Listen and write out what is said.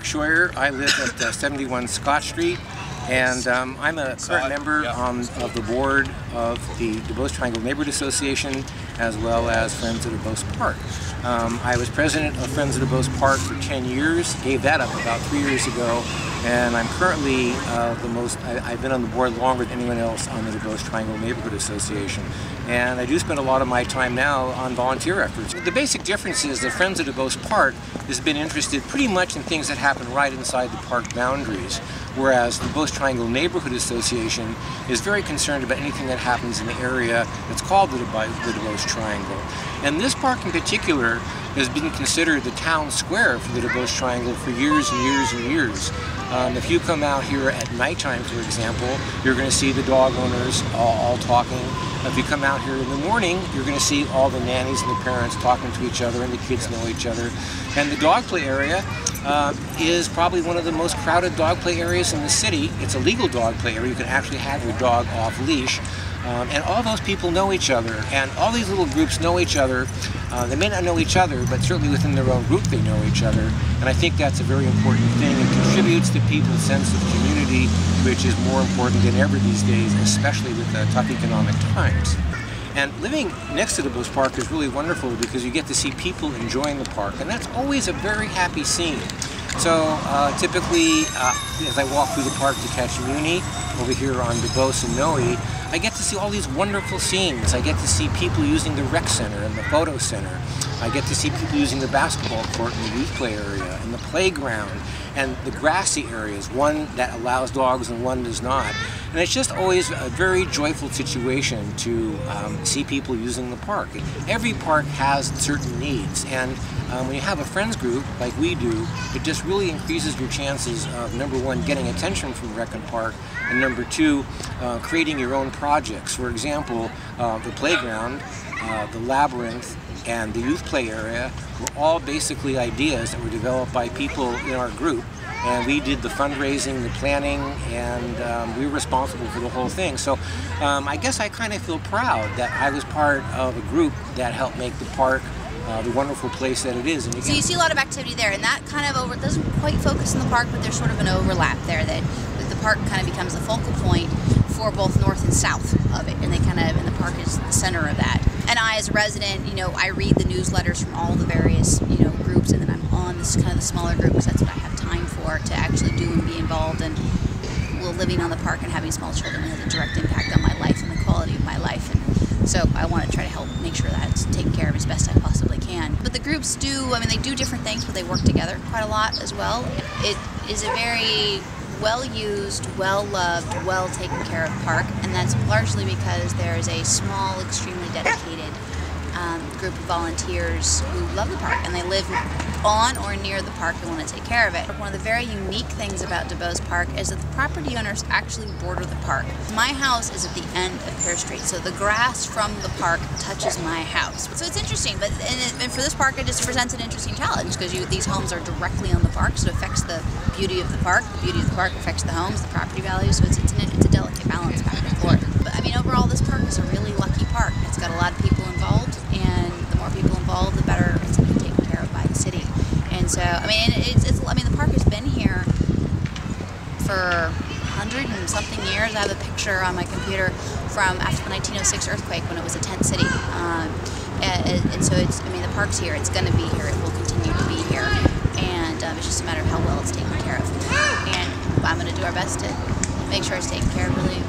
Scheuer. I live at 71 Scott Street, and I'm a current member of the board of the Duboce Triangle Neighborhood Association, as well as Friends of Duboce Park. I was president of Friends of Duboce Park for 10 years, gave that up about 3 years ago, and I'm currently I've been on the board longer than anyone else on the Duboce Triangle Neighborhood Association. And I do spend a lot of my time now on volunteer efforts. The basic difference is that Friends of Duboce Park has been interested pretty much in things that happen right inside the park boundaries, whereas the Duboce Triangle Neighborhood Association is very concerned about anything that happens in the area that's called the Duboce Triangle. And this park in particular has been considered the town square for the Duboce Triangle for years and years and years. If you come out here at nighttime, for example, you're going to see the dog owners all talking. If you come out here in the morning, you're going to see all the nannies and the parents talking to each other, and the kids know each other. And the dog play area is probably one of the most crowded dog play areas in the city. It's a legal dog play area. You can actually have your dog off leash. And all those people know each other, and all these little groups know each other. They may not know each other, but certainly within their own group they know each other. And I think that's a very important thing. It contributes to people's sense of community, which is more important than ever these days, especially with tough economic times. And living next to Duboce Park is really wonderful because you get to see people enjoying the park, and that's always a very happy scene. So typically, as I walk through the park to catch Muni over here on Duboce and Noe, I get to see all these wonderful scenes. I get to see people using the rec center and the photo center. I get to see people using the basketball court and the youth play area and the playground and the grassy areas, one that allows dogs and one does not. And it's just always a very joyful situation to see people using the park. Every park has certain needs, and when you have a friends group like we do, it just really increases your chances of, number one, getting attention from Rec and Park, and number two, creating your own projects. For example, the playground, the labyrinth, and the youth play area were all basically ideas that were developed by people in our group. And we did the fundraising, the planning, and we were responsible for the whole thing. So I guess I kind of feel proud that I was part of a group that helped make the park the wonderful place that it is. And so you see a lot of activity there, and that kind of doesn't quite focus on the park, but there's sort of an overlap there that the park kind of becomes the focal point for both north and south of it, and and the park is the center of that. And I, as a resident, I read the newsletters from all the various, groups, and then I'm on this kind of the smaller group because that's what I have time for to actually do and be involved. And living on the park and having small children has a direct impact on my life and the quality of my life. And so I want to try to help make sure that's taken care of as best I possibly can. But the groups do, they do different things, but they work together quite a lot as well. It is a very well-used, well-loved, well-taken care of park, and that's largely because there is a small, extremely dedicated group of volunteers who love the park, and they live on or near the park and want to take care of it. One of the very unique things about Duboce Park is that the property owners actually border the park. My house is at the end of Pear Street, so the grass from the park touches my house. So it's interesting, but and for this park it just presents an interesting challenge because these homes are directly on the park, so it affects the beauty of the park. The beauty of the park affects the homes, the property value, so it's a delicate balance back and forth. But overall this park is a really lucky park. It's got a lot of people involved, and the more people involved, the better it's going to be taken care of by the city. And so, the park has been here for 100 and something years. I have a picture on my computer from after the 1906 earthquake when it was a tent city. And so the park's here. It's going to be here. It will continue to be here. And it's just a matter of how well it's taken care of. And I'm going to do our best to make sure it's taken care of really